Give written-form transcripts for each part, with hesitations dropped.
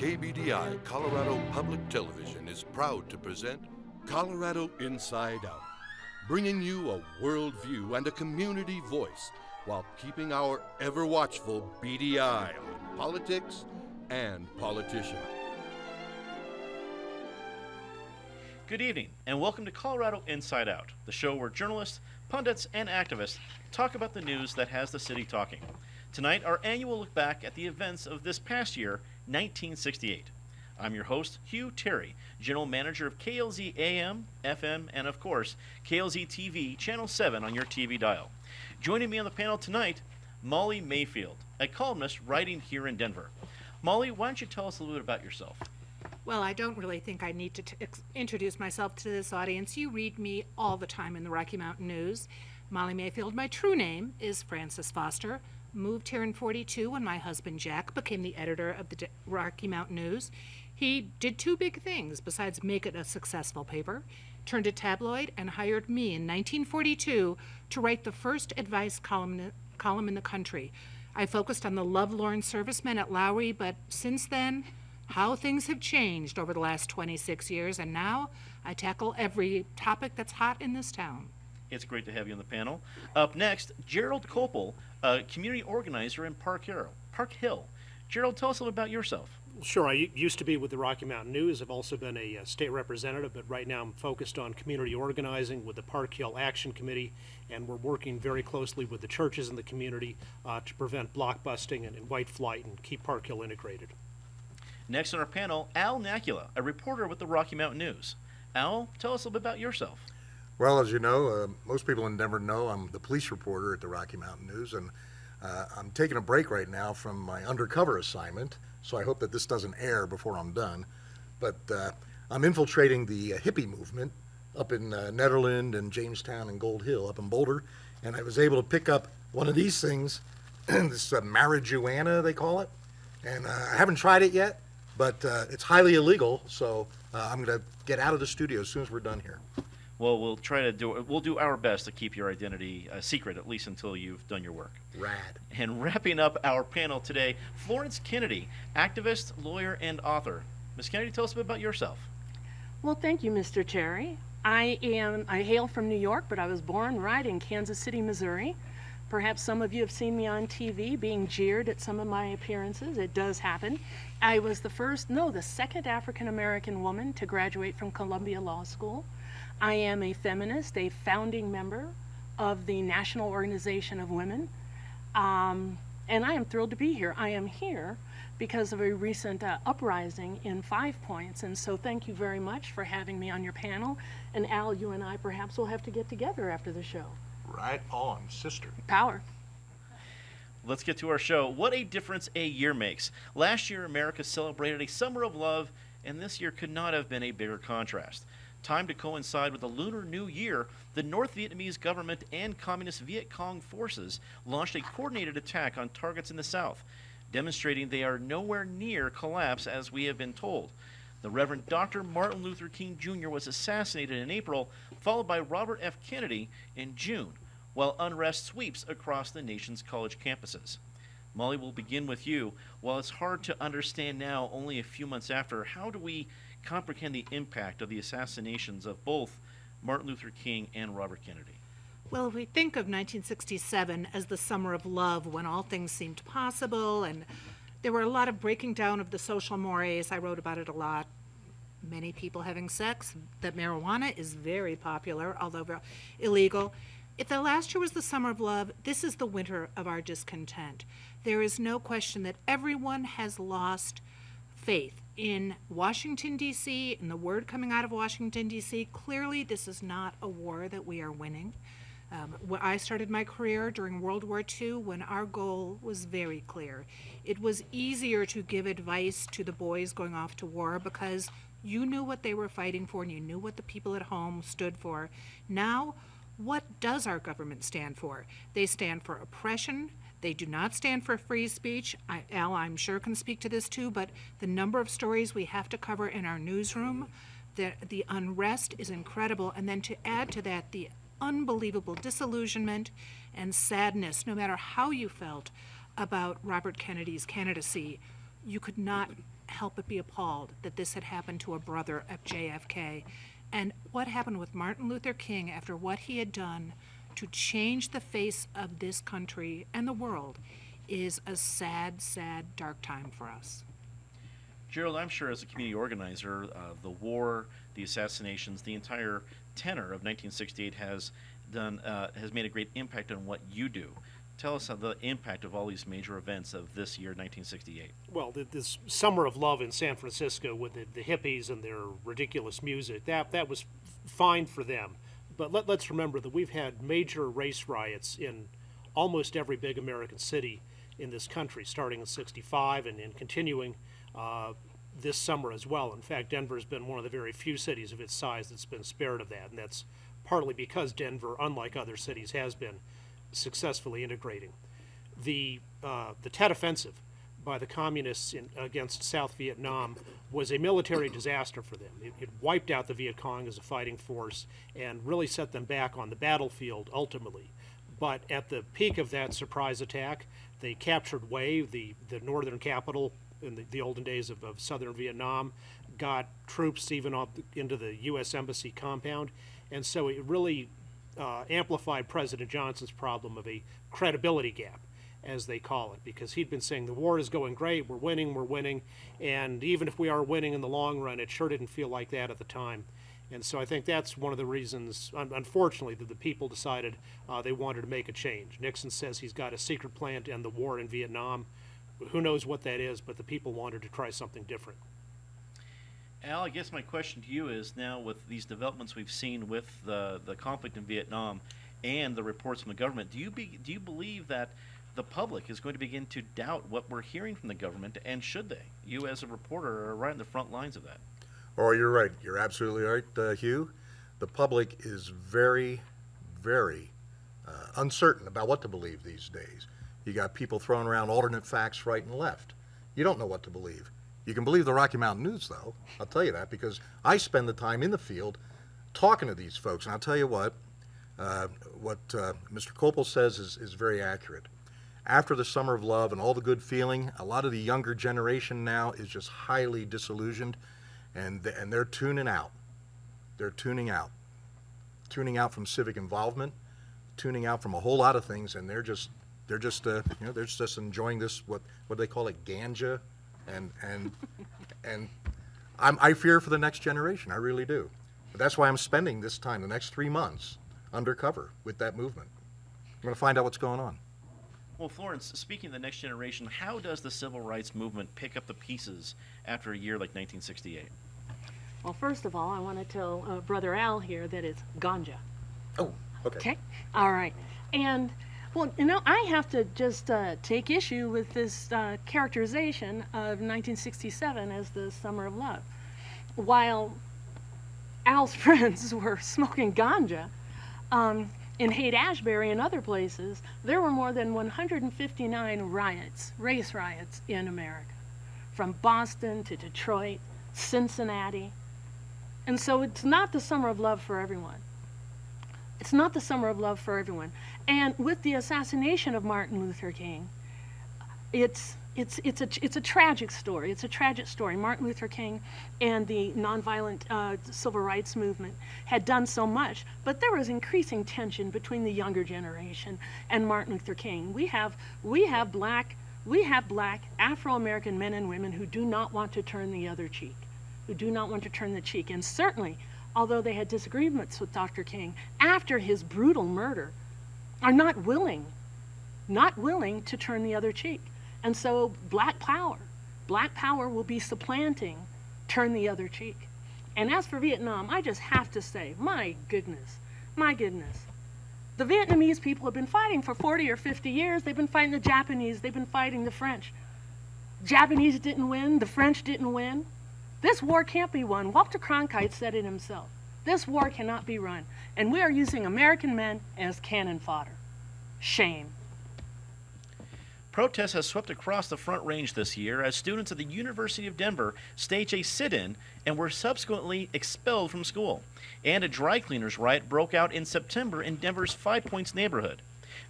KBDI, Colorado Public Television, is proud to present Colorado Inside Out, bringing you a world view and a community voice while keeping our ever-watchful beady eye on politics and politicians. Good evening, and welcome to Colorado Inside Out, the show where journalists, pundits, and activists talk about the news that has the city talking. Tonight, our annual look back at the events of this past year, 1968. I'm your host, Hugh Terry, General Manager of KLZ AM, FM, and of course, KLZ TV, Channel 7 on your TV dial. Joining me on the panel tonight, Molly Mayfield, a columnist writing here in Denver. Molly, why don't you tell us a little bit about yourself? Well, I don't really think I need to introduce myself to this audience. You read me all the time in the Rocky Mountain News. Molly Mayfield. My true name is Frances Foster. Moved here in '42 when my husband Jack became the editor of the Rocky Mountain News. He did two big things besides make it a successful paper. Turned a tabloid and hired me in 1942 to write the first advice column in the country. I focused on the lovelorn servicemen at Lowry, but since then, how things have changed over the last 26 years, and now I tackle every topic that's hot in this town. It's great to have you on the panel. Up next, Gerald Koppel, a community organizer in Park Hill. Gerald, tell us a little about yourself. Sure. I used to be with the Rocky Mountain News. I've also been a state representative, but right now I'm focused on community organizing with the Park Hill Action Committee, and we're working very closely with the churches in the community to prevent blockbusting and white flight and keep Park Hill integrated. Next on our panel, Al Nakula, a reporter with the Rocky Mountain News. Al, tell us a little bit about yourself. Well, as you know, most people in Denver know I'm the police reporter at the Rocky Mountain News, and I'm taking a break right now from my undercover assignment, so I hope that this doesn't air before I'm done. But I'm infiltrating the hippie movement up in Nederland and Jamestown and Gold Hill up in Boulder, and I was able to pick up one of these things, this marijuana they call it, and I haven't tried it yet, but it's highly illegal, so I'm going to get out of the studio as soon as we're done here. Well, we'll do our best to keep your identity secret, at least until you've done your work. Rad. And wrapping up our panel today, Florence Kennedy, activist, lawyer, and author. Ms. Kennedy, tell us a bit about yourself. Well, thank you, Mr. Terry. I hail from New York, but I was born right in Kansas City, Missouri. Perhaps some of you have seen me on TV being jeered at some of my appearances. It does happen. I was the second African-American woman to graduate from Columbia Law School. I am a feminist, a founding member of the National Organization of Women, and I am thrilled to be here. I am here because of a recent uprising in 5 Points, and so thank you very much for having me on your panel. And Al, you and I perhaps will have to get together after the show. Right on, sister. Power. Let's get to our show. What a difference a year makes. Last year, America celebrated a summer of love, and this year could not have been a bigger contrast. Time to coincide with the Lunar New Year, the North Vietnamese government and Communist Viet Cong forces launched a coordinated attack on targets in the south, demonstrating they are nowhere near collapse as we have been told. The Reverend Dr. Martin Luther King Jr. was assassinated in April, followed by Robert F. Kennedy in June, while unrest sweeps across the nation's college campuses. Molly, we'll begin with you. While it's hard to understand now, only a few months after, how do we comprehend the impact of the assassinations of both Martin Luther King and Robert Kennedy? Well, if we think of 1967 as the summer of love, when all things seemed possible, and there were a lot of breaking down of the social mores. I wrote about it a lot. Many people having sex, that marijuana is very popular, although illegal. If the last year was the summer of love, this is the winter of our discontent. There is no question that everyone has lost faith in Washington, D.C., and the word coming out of Washington, D.C., clearly this is not a war that we are winning. I started my career during World War II when our goal was very clear. It was easier to give advice to the boys going off to war because you knew what they were fighting for and you knew what the people at home stood for. Now, what does our government stand for? They stand for oppression. They do not stand for free speech. Al, I'm sure, can speak to this too, but the number of stories we have to cover in our newsroom, the unrest is incredible. And then to add to that, the unbelievable disillusionment and sadness, no matter how you felt about Robert Kennedy's candidacy, you could not help but be appalled that this had happened to a brother of JFK. And what happened with Martin Luther King after what he had done to change the face of this country and the world is a sad, sad, dark time for us. Gerald, I'm sure as a community organizer, the war, the assassinations, the entire tenor of 1968 has made a great impact on what you do. Tell us the impact of all these major events of this year, 1968. Well, this Summer of Love in San Francisco with the hippies and their ridiculous music, that was fine for them. But let's remember that we've had major race riots in almost every big American city in this country, starting in '65 and continuing this summer as well. In fact, Denver's been one of the very few cities of its size that's been spared of that, and that's partly because Denver, unlike other cities, has been successfully integrating. The Tet Offensive by the communists against South Vietnam was a military disaster for them. It wiped out the Viet Cong as a fighting force and really set them back on the battlefield ultimately. But at the peak of that surprise attack, they captured Hue, the northern capital in the olden days of southern Vietnam, got troops even up into the U.S. Embassy compound, and so it really amplified President Johnson's problem of a credibility gap, as they call it, because he'd been saying the war is going great, we're winning, and even if we are winning in the long run, it sure didn't feel like that at the time. And so I think that's one of the reasons, unfortunately, that the people decided they wanted to make a change. Nixon says he's got a secret plan to end the war in Vietnam. Who knows what that is, but the people wanted to try something different. Al, I guess my question to you is now with these developments we've seen with the conflict in Vietnam and the reports from the government, do you believe that the public is going to begin to doubt what we're hearing from the government, and should they? You as a reporter are right in the front lines of that. Oh, you're right. You're absolutely right, Hugh. The public is very, very uncertain about what to believe these days. You got people throwing around alternate facts right and left. You don't know what to believe. You can believe the Rocky Mountain News, though. I'll tell you that because I spend the time in the field talking to these folks. And I'll tell you what Mr. Koppel says is very accurate. After the Summer of Love and all the good feeling, a lot of the younger generation now is just highly disillusioned, and they're tuning out. They're tuning out from civic involvement, tuning out from a whole lot of things, and they're just enjoying this what they call it, ganja, and I fear for the next generation. I really do. But that's why I'm spending this time, the next 3 months, undercover with that movement. I'm going to find out what's going on. Well, Florence, speaking of the next generation, how does the civil rights movement pick up the pieces after a year like 1968? Well, first of all, I want to tell Brother Al here that it's ganja. Oh, okay. Okay? All right. And, well, I have to just take issue with this characterization of 1967 as the Summer of Love. While Al's friends were smoking ganja, in Haight-Ashbury and other places, there were more than 159 riots, race riots in America, from Boston to Detroit, Cincinnati. And so it's not the Summer of Love for everyone. It's not the Summer of Love for everyone. And with the assassination of Martin Luther King, it's a tragic story. It's a tragic story. Martin Luther King and the nonviolent civil rights movement had done so much, but there was increasing tension between the younger generation and Martin Luther King. We have black Afro-American men and women who do not want to turn the other cheek, And certainly, although they had disagreements with Dr. King after his brutal murder, are not willing to turn the other cheek. And so black power will be supplanting turn the other cheek. And as for Vietnam, I just have to say, my goodness, the Vietnamese people have been fighting for 40 or 50 years. They've been fighting the Japanese, they've been fighting the French. Japanese didn't win, the French didn't win. This war can't be won. Walter Cronkite said it himself. This war cannot be run. And we are using American men as cannon fodder. Shame. Protests have swept across the Front Range this year as students at the University of Denver staged a sit-in and were subsequently expelled from school. And a dry cleaners riot broke out in September in Denver's Five Points neighborhood.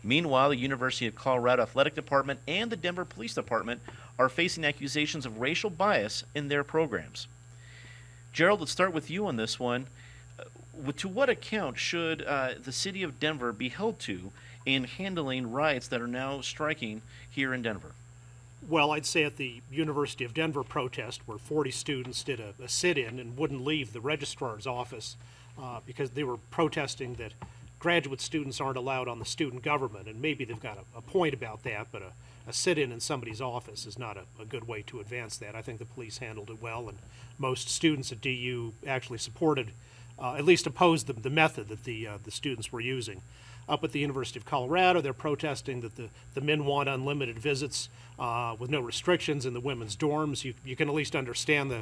Meanwhile, the University of Colorado Athletic Department and the Denver Police Department are facing accusations of racial bias in their programs. Gerald, let's start with you on this one. To what account should the city of Denver be held to in handling riots that are now striking here in Denver? Well, I'd say at the University of Denver protest, where 40 students did a sit-in and wouldn't leave the registrar's office because they were protesting that graduate students aren't allowed on the student government, and maybe they've got a point about that, but a sit-in in somebody's office is not a good way to advance that. I think the police handled it well, and most students at DU actually supported, at least opposed the method that the students were using. Up at the University of Colorado, they're protesting that the men want unlimited visits with no restrictions in the women's dorms. You can at least understand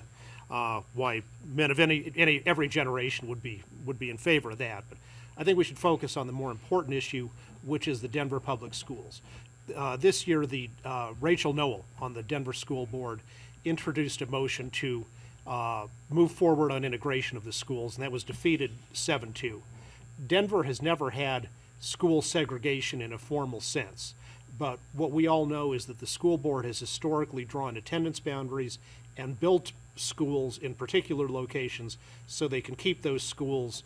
why men of every generation would be in favor of that. But I think we should focus on the more important issue, which is the Denver public schools. This year, Rachel Noel on the Denver School Board introduced a motion to move forward on integration of the schools, and that was defeated 7-2. Denver has never had school segregation in a formal sense, but what we all know is that the school board has historically drawn attendance boundaries and built schools in particular locations so they can keep those schools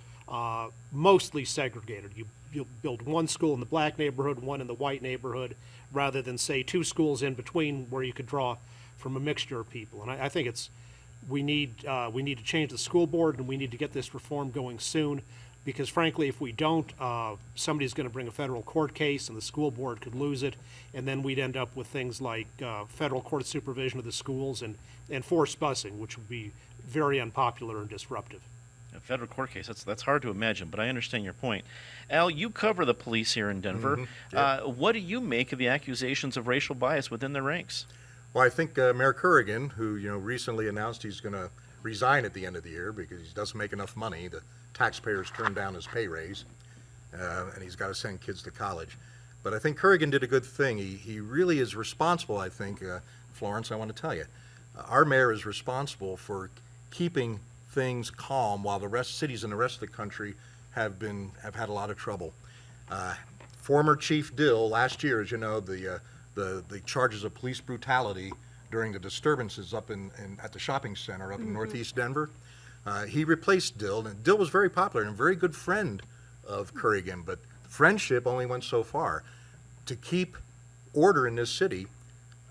mostly segregated. You build one school in the black neighborhood, one in the white neighborhood, rather than say two schools in between where you could draw from a mixture of people. And I think we need to change the school board, and we need to get this reform going soon, because frankly, if we don't, somebody's going to bring a federal court case and the school board could lose it, and then we'd end up with things like federal court supervision of the schools and forced busing, which would be very unpopular and disruptive. A federal court case, that's hard to imagine, but I understand your point. Al, you cover the police here in Denver. Mm-hmm. Yeah. What do you make of the accusations of racial bias within their ranks? Well, I think Mayor Corrigan, who recently announced he's going to resign at the end of the year because he doesn't make enough money. The taxpayers turned down his pay raise, and he's got to send kids to college. But I think Corrigan did a good thing. He really is responsible, I think, Florence, I want to tell you. Our mayor is responsible for keeping things calm while the cities in the rest of the country have had a lot of trouble. Former Chief Dill, last year, as you know, the charges of police brutality during the disturbances up at the shopping center up in northeast Denver. He replaced Dill, and Dill was very popular and a very good friend of Corrigan, but friendship only went so far. To keep order in this city,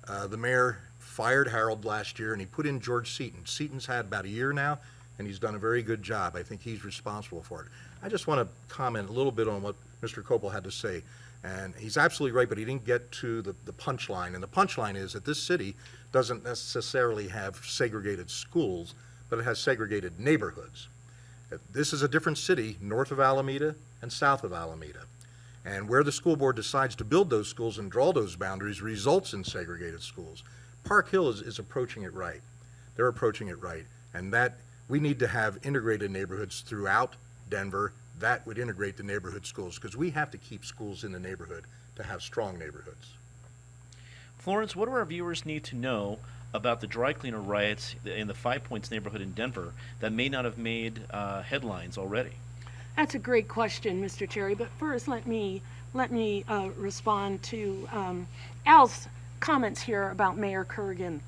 the mayor fired Harold last year, and he put in George Seaton. Seaton's had about a year now, and he's done a very good job. I think he's responsible for it. I just want to comment a little bit on what Mr. Koppel had to say. And he's absolutely right, but he didn't get to the punchline. And the punchline is that this city doesn't necessarily have segregated schools, but it has segregated neighborhoods. This is a different city north of Alameda and south of Alameda. And where the school board decides to build those schools and draw those boundaries results in segregated schools. Park Hill is approaching it right. They're approaching it right. And that we need to have integrated neighborhoods throughout Denver. That would integrate the neighborhood schools, because we have to keep schools in the neighborhood to have strong neighborhoods. Florence, what do our viewers need to know about the dry cleaner riots in the Five Points neighborhood in Denver that may not have made headlines already? That's a great question, Mr. Cherry. But first, let me respond to Al's comments here about Mayor Corrigan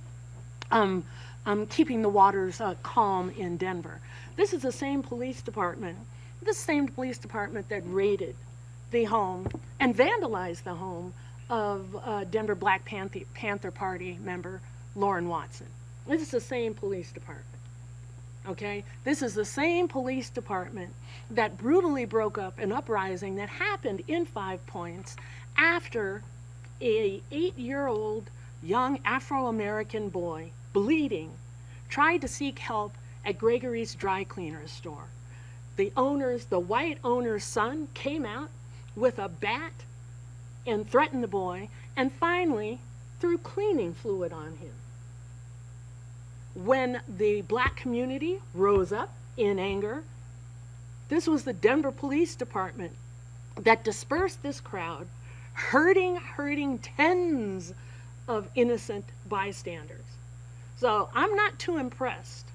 keeping the waters calm in Denver. This is the same police department that raided the home and vandalized the home of Denver Black Panther Party member Lauren Watson. This is the same police department. Okay? This is the same police department that brutally broke up an uprising that happened in 5 Points after a 8-year-old young Afro-American boy, bleeding, tried to seek help at Gregory's dry cleaners store. The white owner's son came out with a bat and threatened the boy, and finally threw cleaning fluid on him. When the black community rose up in anger, this was the Denver Police Department that dispersed this crowd, hurting tens of innocent bystanders. So I'm not too impressed.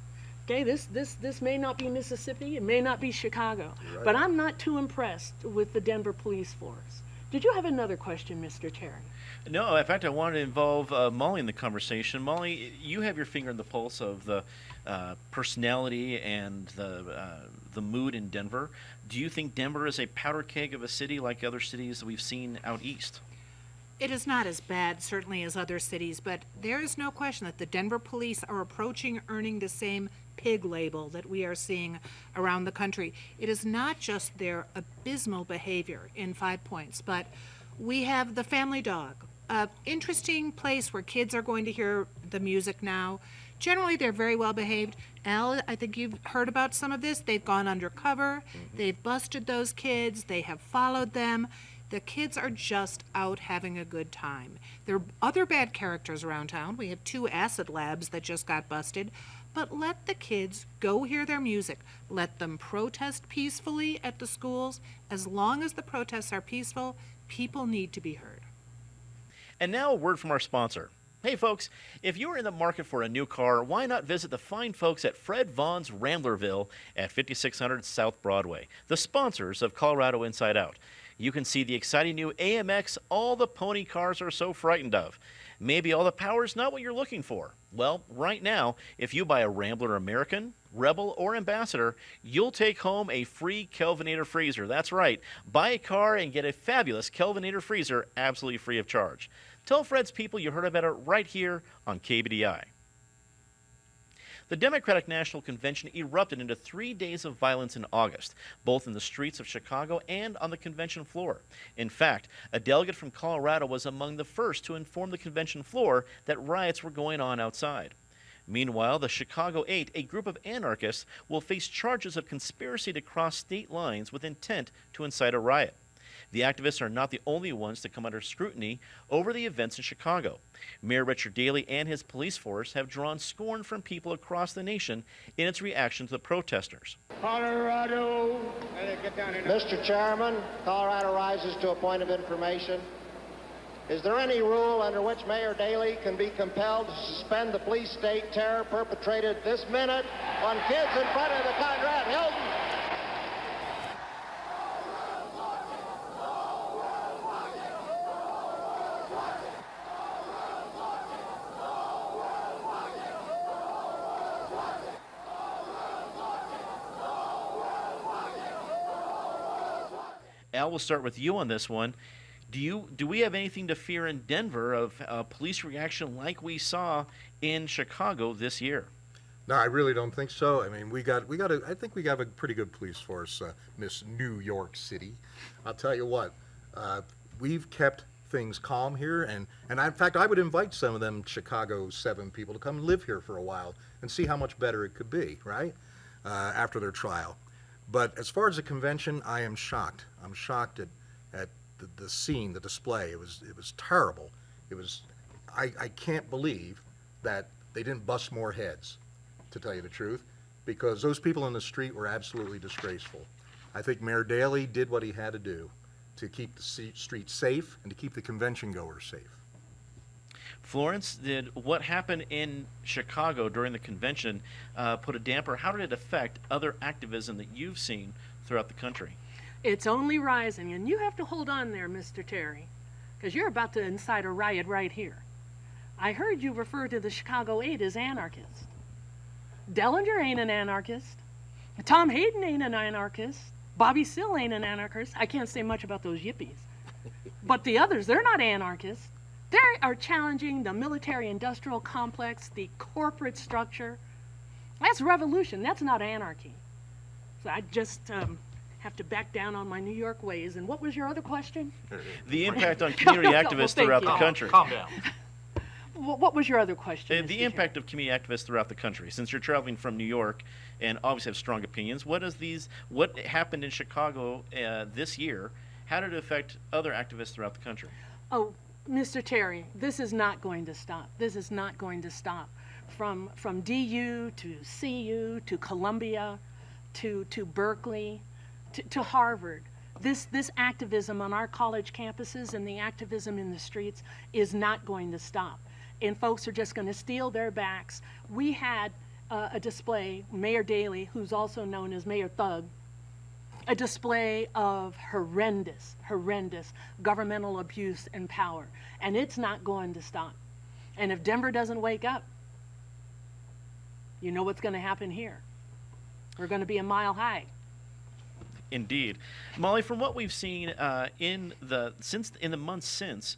Okay, this may not be Mississippi, it may not be Chicago, right, but I'm not too impressed with the Denver police force. Did you have another question, Mr. Cherry? No, in fact, I wanted to involve Molly in the conversation. Molly, you have your finger on the pulse of the personality and the mood in Denver. Do you think Denver is a powder keg of a city like other cities that we've seen out east? It is not as bad, certainly, as other cities, but there is no question that the Denver police are approaching earning the same pig label that we are seeing around the country. It is not just their abysmal behavior in 5 Points, but we have the family dog, an interesting place where kids are going to hear the music now. Generally, they're very well behaved. Al, I think you've heard about some of this. They've gone undercover. They've busted those kids. They have followed them. The kids are just out having a good time. There are other bad characters around town. We have 2 acid labs that just got busted. But let the kids go hear their music. Let them protest peacefully at the schools. As long as the protests are peaceful, people need to be heard. And now a word from our sponsor. Hey folks, if you're in the market for a new car, why not visit the fine folks at Fred Vaughn's Ramblerville at 5600 South Broadway, the sponsors of Colorado Inside Out. You can see the exciting new AMX all the pony cars are so frightened of. Maybe all the power's not what you're looking for. Well, right now, if you buy a Rambler American, Rebel, or Ambassador, you'll take home a free Kelvinator freezer. That's right. Buy a car and get a fabulous Kelvinator freezer absolutely free of charge. Tell Fred's people you heard about it right here on KBDI. The Democratic National Convention erupted into 3 days of violence in August, both in the streets of Chicago and on the convention floor. In fact, a delegate from Colorado was among the first to inform the convention floor that riots were going on outside. Meanwhile, the Chicago 8, a group of anarchists, will face charges of conspiracy to cross state lines with intent to incite a riot. The activists are not the only ones to come under scrutiny over the events in Chicago. Mayor Richard Daley and his police force have drawn scorn from people across the nation in its reaction to the protesters. Colorado. Mr. Chairman, Colorado rises to a point of information. Is there any rule under which Mayor Daley can be compelled to suspend the police state terror perpetrated this minute on kids in front of the Conrad Hilton? Al, we'll start with you on this one. Do we have anything to fear in Denver of police reaction like we saw in Chicago this year? No, I really don't think so. I mean, I think we have a pretty good police force, Miss New York City. I'll tell you what, we've kept things calm here, and in fact, I would invite some of them Chicago 7 people to come live here for a while and see how much better it could be, right, after their trial. But as far as the convention, I am shocked. I'm shocked at the scene, the display. It was terrible. I can't believe that they didn't bust more heads, to tell you the truth, because those people in the street were absolutely disgraceful. I think Mayor Daley did what he had to do to keep the street safe and to keep the convention goers safe. Florence, did what happened in Chicago during the convention put a damper? How did it affect other activism that you've seen throughout the country? It's only rising, and you have to hold on there, Mr. Terry, because you're about to incite a riot right here. I heard you refer to the Chicago 8 as anarchists. Dellinger ain't an anarchist. Tom Hayden ain't an anarchist. Bobby Sill ain't an anarchist. I can't say much about those yippies. But the others, they're not anarchists. They are challenging the military-industrial complex, the corporate structure. That's revolution. That's not anarchy. So I just have to back down on my New York ways. And what was your other question? The impact on community activists throughout the country. Calm down. What was your other question? The impact of community activists throughout the country. Since you're traveling from New York and obviously have strong opinions, what happened in Chicago this year? How did it affect other activists throughout the country? Oh, Mr. Terry, this is not going to stop. This is not going to stop. From DU to CU to Columbia to Berkeley to Harvard. This activism on our college campuses and the activism in the streets is not going to stop. And folks are just going to steel their backs. We had a display, Mayor Daley, who's also known as Mayor Thug, a display of horrendous, horrendous governmental abuse and power. And it's not going to stop. And if Denver doesn't wake up, you know what's going to happen here. We're going to be a mile high. Indeed. Molly, from what we've seen in the months since,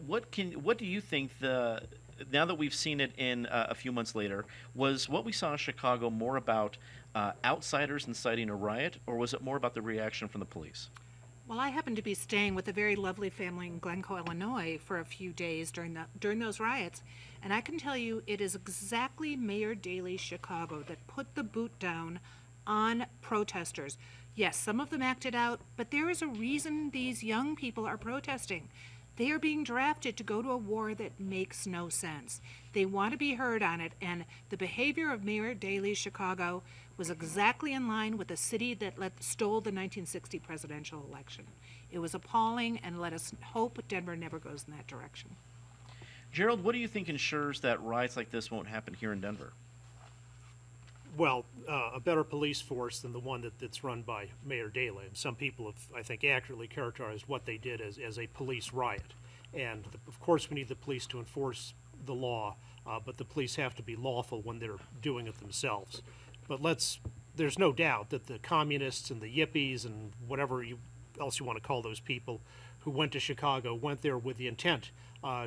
what do you think now that we've seen it in a few months later, was what we saw in Chicago more about outsiders inciting a riot, or was it more about the reaction from the police? Well, I happened to be staying with a very lovely family in Glencoe, Illinois for a few days during those riots, and I can tell you it is exactly Mayor Daley's Chicago that put the boot down on protesters. Yes, some of them acted out, but there is a reason these young people are protesting. They are being drafted to go to a war that makes no sense. They want to be heard on it, and the behavior of Mayor Daley's Chicago was exactly in line with the city that stole the 1960 presidential election. It was appalling, and let us hope Denver never goes in that direction. Gerald, what do you think ensures that riots like this won't happen here in Denver? Well, a better police force than the one that's run by Mayor Daley. And some people have, I think, accurately characterized what they did as a police riot. And of course, we need the police to enforce the law, but the police have to be lawful when they're doing it themselves. But there's no doubt that the communists and the yippies and whatever else you want to call those people who went to Chicago went there with the intent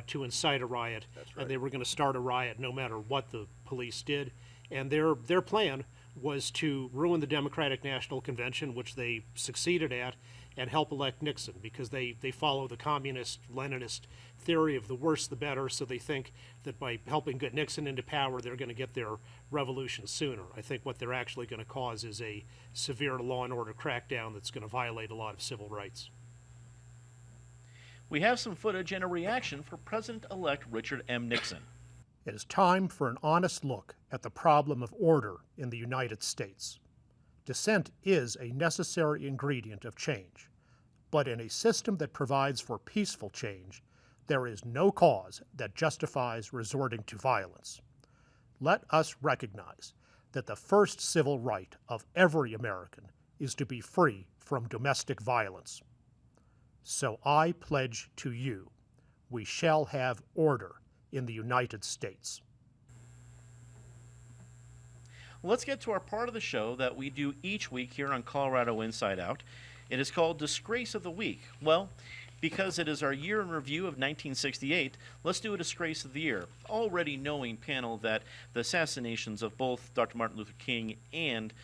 to incite a riot. That's right. And they were going to start a riot no matter what the police did. And their plan was to ruin the Democratic National Convention, which they succeeded at, and help elect Nixon, because they follow the communist, Leninist theory of the worse the better, so they think that by helping get Nixon into power, they're going to get their revolution sooner. I think what they're actually going to cause is a severe law and order crackdown that's going to violate a lot of civil rights. We have some footage and a reaction for President-elect Richard M. Nixon. It is time for an honest look at the problem of order in the United States. Dissent is a necessary ingredient of change, but in a system that provides for peaceful change, there is no cause that justifies resorting to violence. Let us recognize that the first civil right of every American is to be free from domestic violence. So I pledge to you, we shall have order in the United States. Let's get to our part of the show that we do each week here on Colorado Inside Out. It is called Disgrace of the Week. Well, because it is our year in review of 1968, let's do a Disgrace of the Year. Already knowing, panel, that the assassinations of both Dr. Martin Luther King and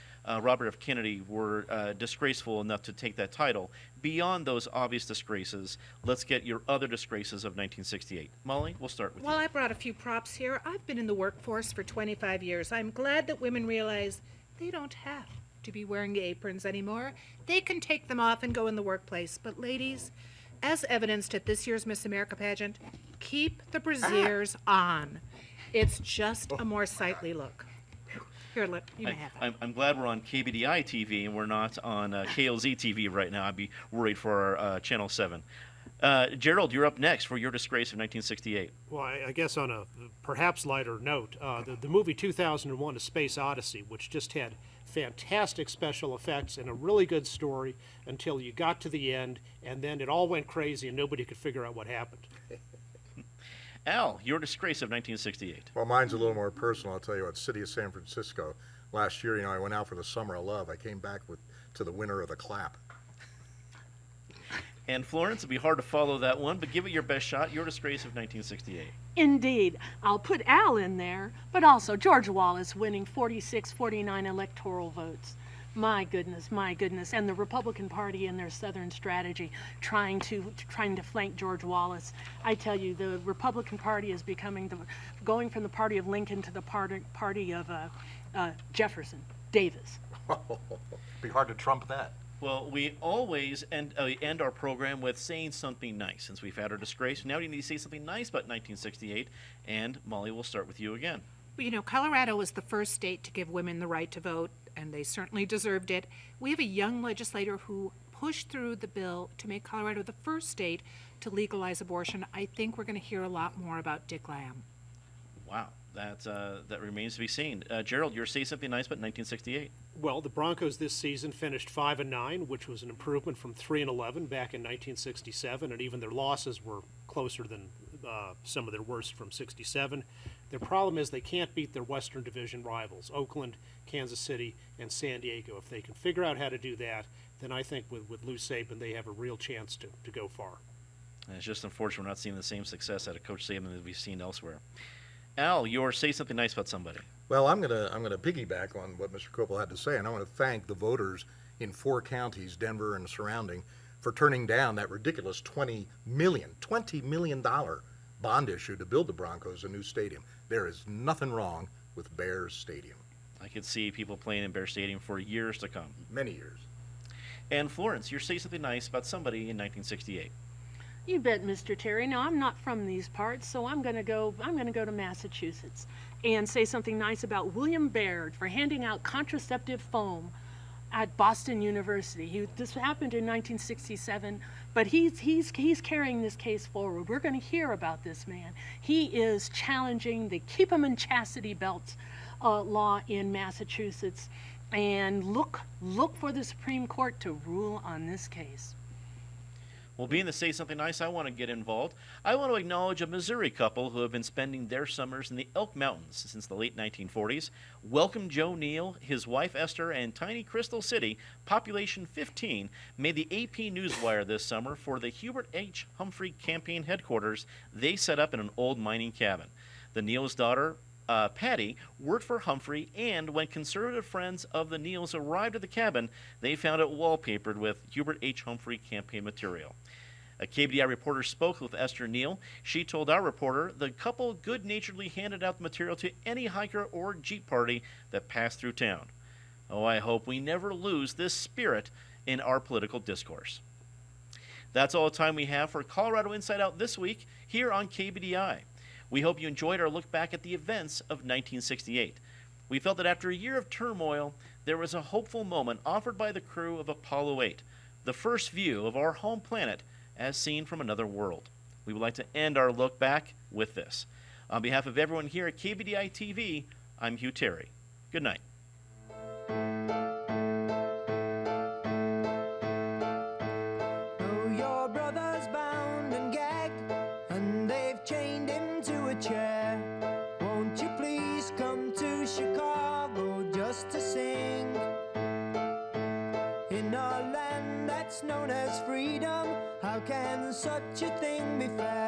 Robert F. Kennedy were disgraceful enough to take that title. Beyond those obvious disgraces, let's get your other disgraces of 1968. Molly, we'll start with you. Well, I brought a few props here. I've been in the workforce for 25 years. I'm glad that women realize they don't have to be wearing aprons anymore. They can take them off and go in the workplace. But ladies, as evidenced at this year's Miss America pageant, keep the brassieres on. It's just a more sightly look. Here, you may have that. I'm glad we're on KBDI TV and we're not on KLZ TV right now. I'd be worried for our Channel 7. Gerald, you're up next for your disgrace of 1968. Well, I guess on a perhaps lighter note, the movie 2001: A Space Odyssey, which just had fantastic special effects and a really good story until you got to the end, and then it all went crazy and nobody could figure out what happened. Al, your disgrace of 1968. Well, mine's a little more personal. I'll tell you what, City of San Francisco. Last year, I went out for the Summer of Love. I came back to the winner of the clap. And Florence, it'd be hard to follow that one, but give it your best shot. Your disgrace of 1968. Indeed. I'll put Al in there, but also George Wallace winning 49 electoral votes. My goodness, and the Republican Party and their Southern strategy trying to flank George Wallace. I tell you, the Republican Party is going from the party of Lincoln to the party of Jefferson Davis. Be hard to trump that. Well, we always end our program with saying something nice. Since we've had our disgrace, now we need to say something nice about 1968. And Molly, we'll start with you again. Well, Colorado was the first state to give women the right to vote, and they certainly deserved it. We have a young legislator who pushed through the bill to make Colorado the first state to legalize abortion. I think we're going to hear a lot more about Dick Lamb. Wow, that remains to be seen. Gerald, you're saying something nice about 1968. Well, the Broncos this season finished 5-9, which was an improvement from 3-11 back in 1967, and even their losses were closer than some of their worst from '67. Their problem is they can't beat their Western Division rivals, Oakland, Kansas City, and San Diego. If they can figure out how to do that, then I think with Lou Saban they have a real chance to go far. And it's just unfortunate we're not seeing the same success out of Coach Saban that we've seen elsewhere. Al, say something nice about somebody. Well, I'm gonna piggyback on what Mr. Koppel had to say, and I want to thank the voters in 4 counties, Denver and surrounding, for turning down that ridiculous $20 million bond issue to build the Broncos a new stadium. There is nothing wrong with Bears Stadium. I could see people playing in Bear Stadium for years to come. Many years. And Florence, you're saying something nice about somebody in 1968. You bet, Mr. Terry. Now, I'm not from these parts, so I'm going to go to Massachusetts and say something nice about William Baird for handing out contraceptive foam at Boston University. This happened in 1967, but he's carrying this case forward. We're going to hear about this man. He is challenging the Keep 'em in Chastity Belts law in Massachusetts, and look for the Supreme Court to rule on this case. Well, being the Say Something Nice, I want to get involved. I want to acknowledge a Missouri couple who have been spending their summers in the Elk Mountains since the late 1940s. Welcome Joe Neal, his wife Esther, and tiny Crystal City, population 15, made the AP Newswire this summer for the Hubert H. Humphrey campaign headquarters they set up in an old mining cabin. The Neal's daughter, Patty, worked for Humphrey, and when conservative friends of the Neals arrived at the cabin, they found it wallpapered with Hubert H. Humphrey campaign material. A KBDI reporter spoke with Esther Neal. She told our reporter the couple good-naturedly handed out the material to any hiker or Jeep party that passed through town. Oh, I hope we never lose this spirit in our political discourse. That's all the time we have for Colorado Inside Out this week here on KBDI. We hope you enjoyed our look back at the events of 1968. We felt that after a year of turmoil, there was a hopeful moment offered by the crew of Apollo 8, the first view of our home planet as seen from another world. We would like to end our look back with this. On behalf of everyone here at KBDI TV, I'm Hugh Terry. Good night. Oh, your brother's bound and gagged, and they've chained him to a chair. Won't you please come to Chicago just to sing? In a land that's known as freedom, how can such a thing be fair?